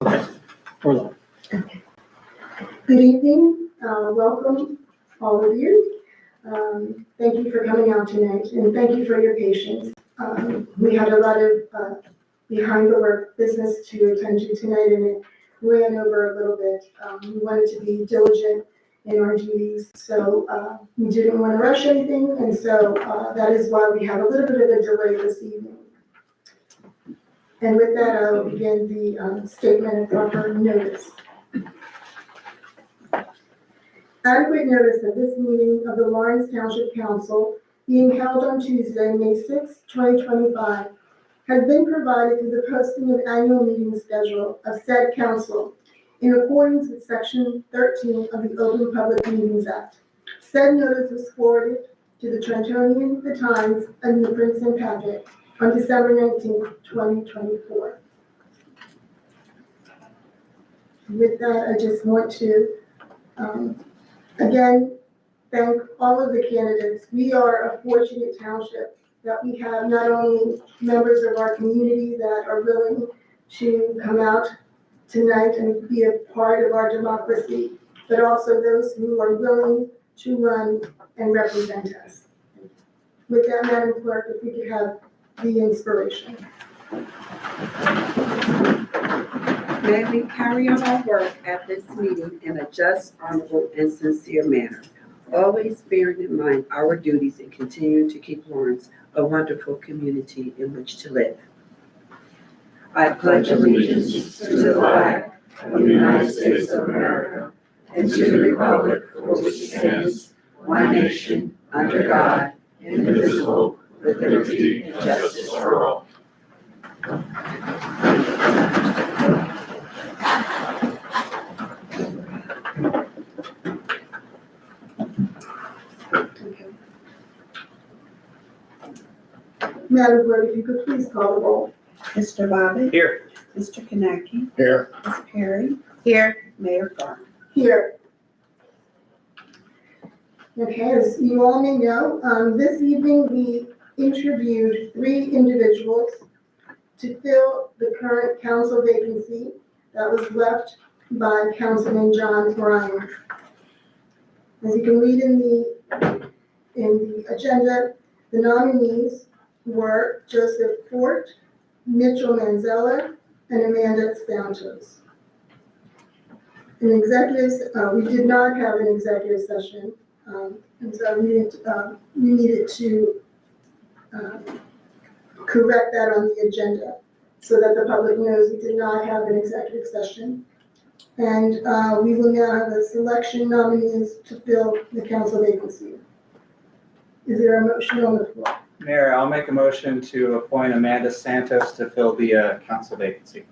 We're live. Good evening, welcome all of you. Thank you for coming out tonight and thank you for your patience. We had a lot of behind the work business to attend to tonight and it ran over a little bit. We wanted to be diligent in our duties, so we didn't want to rush anything, and so that is why we have a little bit of a delay this evening. And with that, I will begin the statement of proper notice. Adequate notice of this meeting of the Lawrence Township Council being held on Tuesday, May 6, 2025, has been provided through the posting of annual meeting schedule of said council in accordance with Section 13 of the Open Public Meetings Act. Said notice was forwarded to the Trentonian, the Times, and the Princeton Packet on December 19, 2024. With that, I just want to again, thank all of the candidates. We are a fortunate township that we have not only members of our community that are willing to come out tonight and be a part of our democracy, but also those who are willing to run and represent us. With that, Madam Clerk, if we could have the inspiration. May we carry on our work at this meeting in a just, honorable, and sincere manner, always bearing in mind our duties and continuing to keep Lawrence a wonderful community in which to live. I pledge allegiance to the flag of the United States of America and to the republic for which it stands, one nation, under God, indivisible, with liberty and justice for all. Madam Clerk, if you could please call the roll. Mr. Bobbitt. Here. Mr. Kaneki. Here. Ms. Perry. Here. Mayor Farmer. Here. Okay, as you all may know, this evening we interviewed 3 individuals to fill the current council vacancy that was left by Councilman John Ryan. As you can read in the agenda, the nominees were Joseph Fort, Mitchell Manzella, and Amanda Santos. We did not have an executive session, and so we needed to correct that on the agenda so that the public knows we did not have an executive session. And we will now have a selection nominees to fill the council vacancy. Is there a motion on the floor? Mayor, I'll make a motion to appoint Amanda Santos to fill the council vacancy.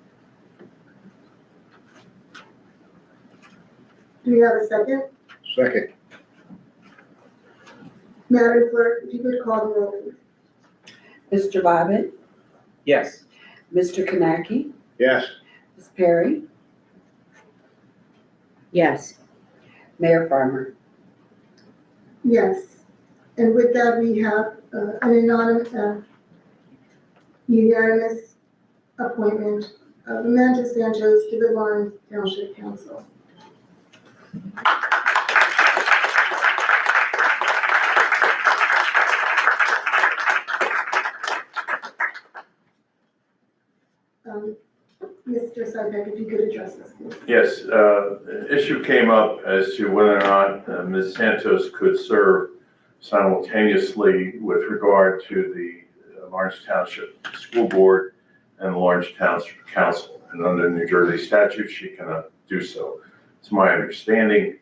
Do we have a second? Second. Madam Clerk, if you could call the roll, please. Mr. Bobbitt. Yes. Mr. Kaneki. Yes. Ms. Perry. Yes. Mayor Farmer. Yes. And with that, we have an unanimous appointment of Amanda Santos to the Lawrence Township Council. Mr. Sybeck, if you could address this, please. Yes, an issue came up as to whether or not Ms. Santos could serve simultaneously with regard to the Lawrence Township School Board and the Lawrence Township Council. And under New Jersey statute, she cannot do so. It's my understanding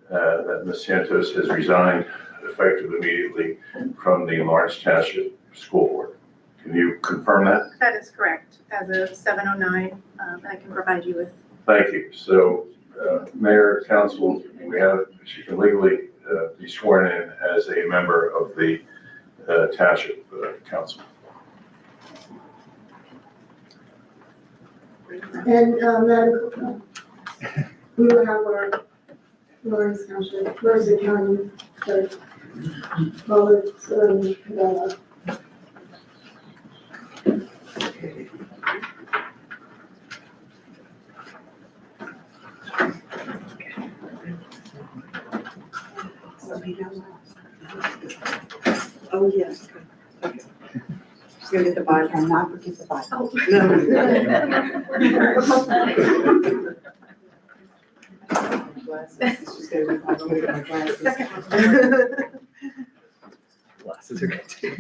that Ms. Santos has resigned effective immediately from the Lawrence Township School Board. Can you confirm that? That is correct. As of 7:09, I can provide you with. Thank you. So, Mayor, Council, she can legally be sworn in as a member of the Township Council. And Madam Clerk, we will have our Lawrence Township, Mercer County Clerk, Oh, yes. Okay. She's gonna get the Bible. And not forget the Bible. Glasses. She's gonna get my glasses. Second one. Glasses are good too.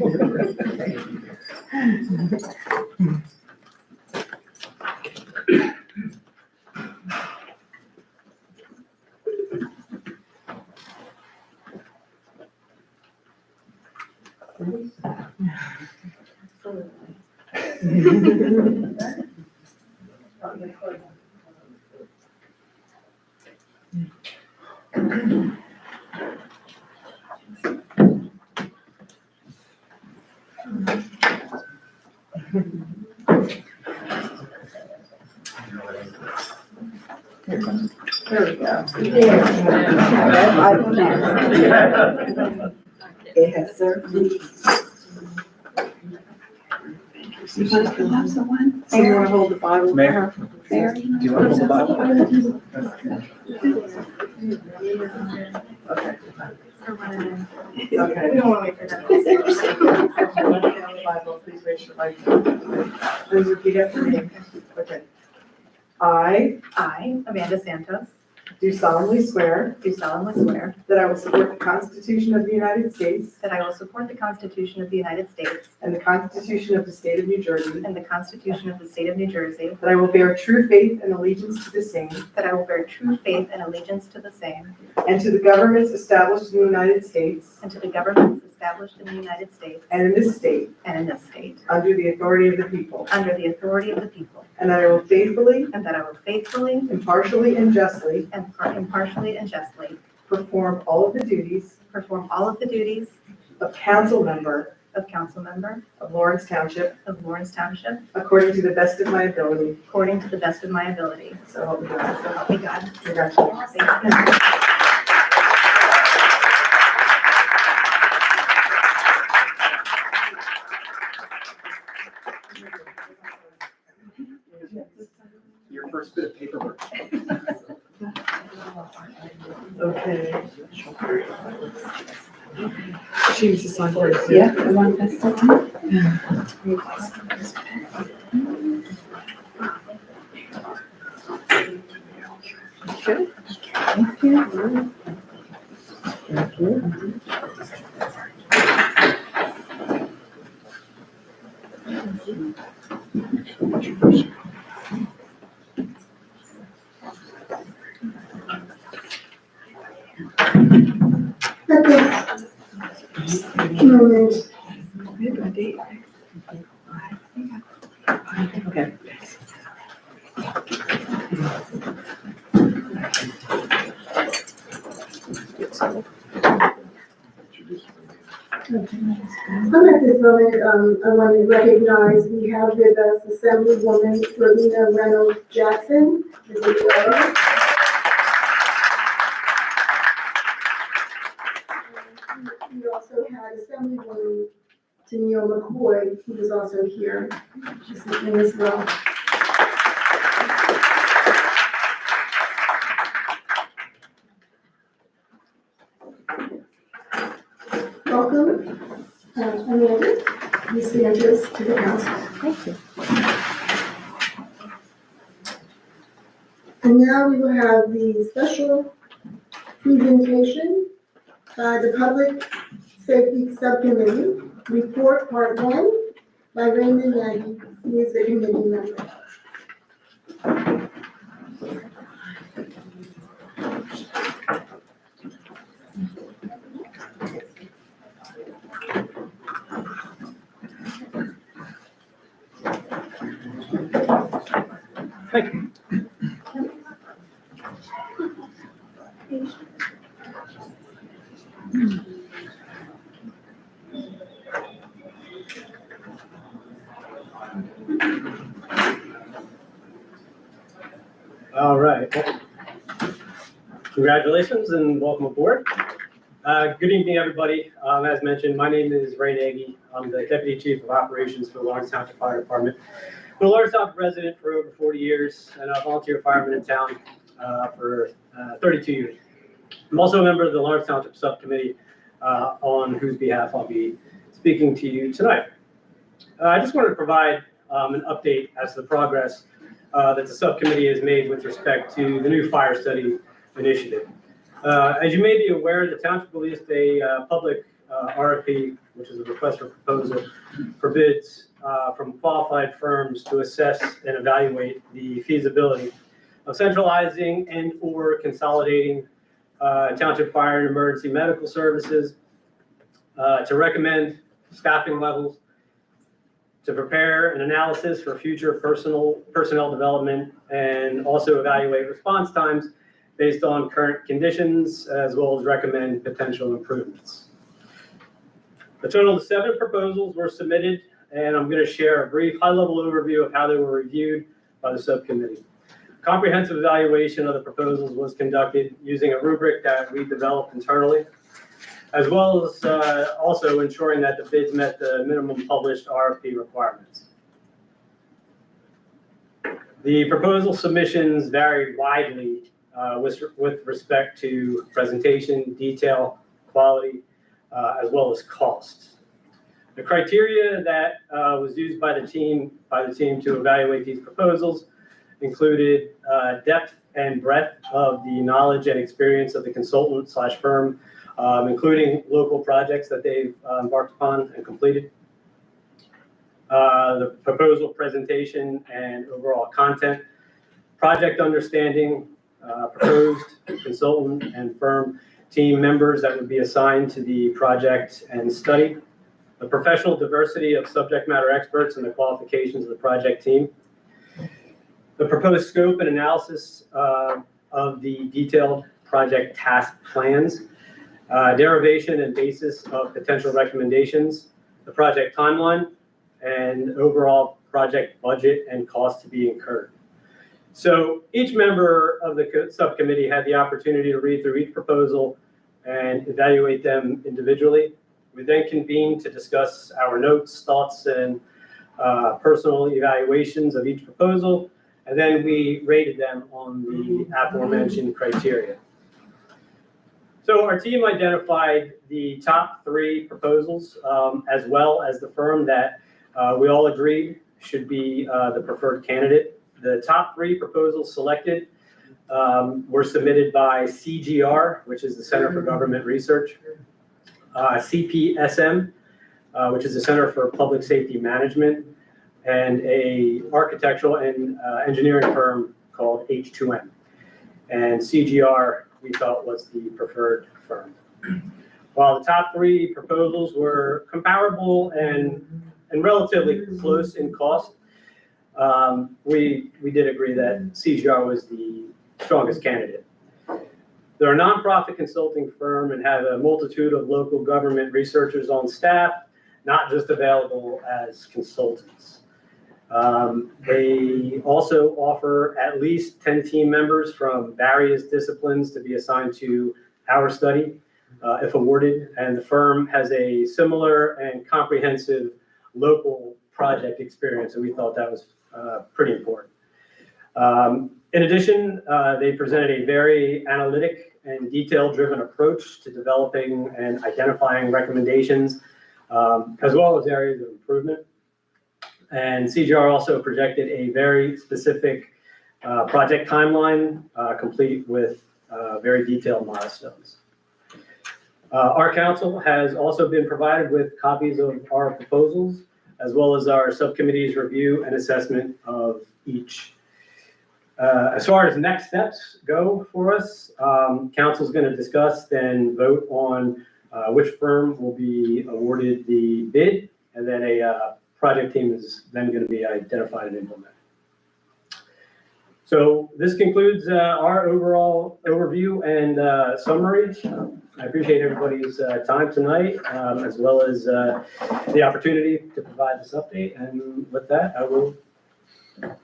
There we go. That Bible now. It has served me. You want to have someone? So you want to hold the Bible for Mayor? her? Mary? Do you want to hold the Bible? Okay. We don't want to wait for that. Bible, please raise your right hand. Please repeat after me. Okay. I I, Amanda Santos, do solemnly swear do solemnly swear that I will support the Constitution of the United States that I will support the Constitution of the United States and the Constitution of the State of New Jersey, and the Constitution of the State of New Jersey, that I will bear true faith and allegiance to the same that I will bear true faith and allegiance to the same, and to the governments established in the United States and to the governments established in the United States and in this state and in this state, under the authority of the people, under the authority of the people, and that I will faithfully, and that I will faithfully, impartially, and justly impartially, and justly perform all of the duties perform all of the duties of council member of council member of Lawrence Township of Lawrence Township according to the best of my ability. according to the best of my ability. So help me God. So help me God. Congratulations. Thank you. Your first bit of paperwork. Okay. She was assigned first. Yeah, the one that's sitting. Okay. Thank you. Thank you. At this moment, Okay. at this moment, I want to recognize, we have with us Assemblywoman Rowena Reynolds Jackson. Is it Rose? We also had Assemblywoman Tennille McCoy, who was also here this evening as well. Welcome, Amanda, Ms. Santos, to the council. Thank you. And now we will have the special presentation by the Public Safety Subcommittee, Report Part 1, by Raymond Nagy, who is the committee member. All right. Congratulations and welcome aboard. Good evening, everybody. As mentioned, my name is Ray Nagy. I'm the Deputy Chief of Operations for the Lawrence Township Fire Department. I'm a Lawrence Township resident for over 40 years and a volunteer fireman in town for 32 years. I'm also a member of the Lawrence Township Subcommittee, on whose behalf I'll be speaking to you tonight. I just wanted to provide an update as to the progress that the subcommittee has made with respect to the new fire study initiative. As you may be aware, the township released a public RFP, which is a request for proposal for bids from qualified firms to assess and evaluate the feasibility of centralizing and/or consolidating township fire and emergency medical services, to recommend staffing levels, to prepare an analysis for future personnel development, and also evaluate response times based on current conditions, as well as recommend potential improvements. A total of 7 proposals were submitted, and I'm going to share a brief high-level overview of how they were reviewed by the subcommittee. Comprehensive evaluation of the proposals was conducted using a rubric that we developed internally, as well as also ensuring that the bids met the minimum published RFP requirements. The proposal submissions vary widely with respect to presentation, detail, quality, as well as cost. The criteria that was used by the team to evaluate these proposals included depth and breadth of the knowledge and experience of the consultant/firm, including local projects that they've embarked upon and completed. The proposal presentation and overall content, project understanding, proposed consultant and firm team members that would be assigned to the project and study, the professional diversity of subject matter experts and the qualifications of the project team, the proposed scope and analysis of the detailed project task plans, derivation and basis of potential recommendations, the project timeline, and overall project budget and cost to be incurred. So each member of the subcommittee had the opportunity to read through each proposal and evaluate them individually. We then convened to discuss our notes, thoughts, and personal evaluations of each proposal, and then we rated them on the aforementioned criteria. So our team identified the top 3 proposals, as well as the firm that we all agreed should be the preferred candidate. The top 3 proposals selected were submitted by CGR, which is the Center for Government Research, CPSM, which is the Center for Public Safety Management, and a architectural and engineering firm called H2M. And CGR, we felt, was the preferred firm. While the top 3 proposals were comparable and relatively close in cost, we did agree that CGR was the strongest candidate. They're a nonprofit consulting firm and have a multitude of local government researchers on staff, not just available as consultants. They also offer at least 10 team members from various disciplines to be assigned to our study, if awarded, and the firm has a similar and comprehensive local project experience, and we thought that was pretty important. In addition, they presented a very analytic and detail-driven approach to developing and identifying recommendations, as well as areas of improvement. And CGR also projected a very specific project timeline, complete with very detailed milestones. Our council has also been provided with copies of our proposals, as well as our subcommittee's review and assessment of each. As far as next steps go for us, council is going to discuss and vote on which firm will be awarded the bid, and then a project team is then going to be identified and implemented. So this concludes our overall overview and summary. I appreciate everybody's time tonight, as well as the opportunity to provide this update. And with that, I will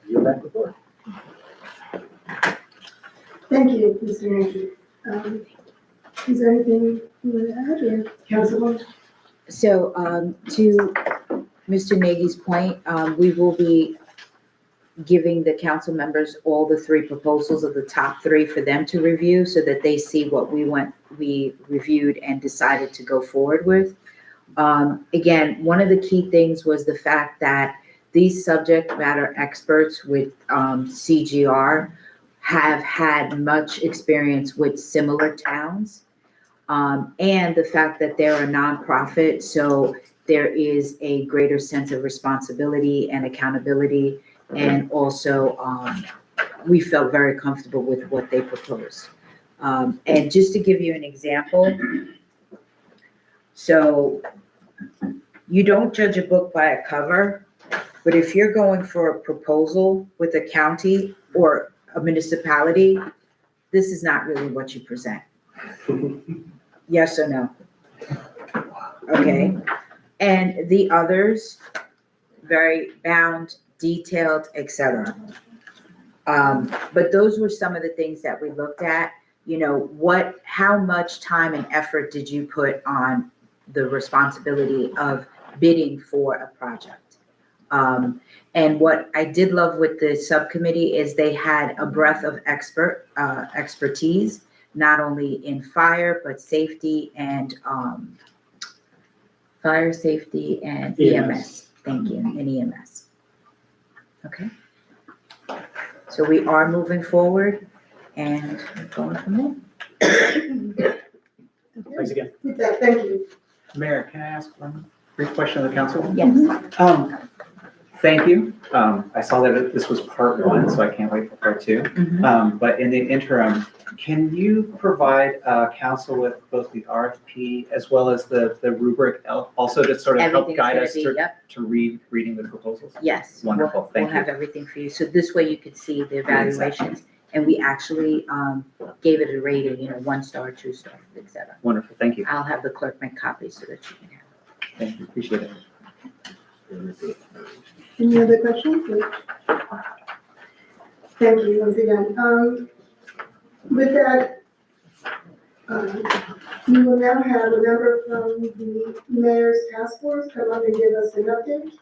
yield back the floor. Thank you, Mr. Nagy. Is there anything you want to add, or Councilwoman? So to Mr. Nagy's point, we will be giving the council members all the three proposals of the top three for them to review so that they see what we reviewed and decided to go forward with. Again, one of the key things was the fact that these subject matter experts with CGR have had much experience with similar towns. And the fact that they're a nonprofit, so there is a greater sense of responsibility and accountability. And also, we felt very comfortable with what they proposed. And just to give you an example, so you don't judge a book by a cover, but if you're going for a proposal with a county or a municipality, this is not really what you present. Yes or no? Okay. And the others, very bound, detailed, etc. But those were some of the things that we looked at. How much time and effort did you put on the responsibility of bidding for a project? And what I did love with the subcommittee is they had a breadth of expertise, not only in fire, but safety and EMS. Thank you, and EMS. Okay. So we are moving forward and going from there. Thanks again. Thank you. Mayor, can I ask one brief question of the council? Yes. Thank you. I saw that this was part one, so I can't wait for part two. Mhm. But in the interim, can you provide council with both the RFP as well as the rubric also to sort of help Everything's guide gonna us be, to yep, reading the proposals? yes. Wonderful, thank We'll have everything for you. So this way you could see the evaluations. And we actually gave it a rating, 1 star, 2 star, etc. Wonderful, thank you. I'll have the clerk make copies so that you can have it. Thank you, appreciate it. Any other questions? Thank you once again. With that, we will now have a member from the mayor's task force come up and give us an update.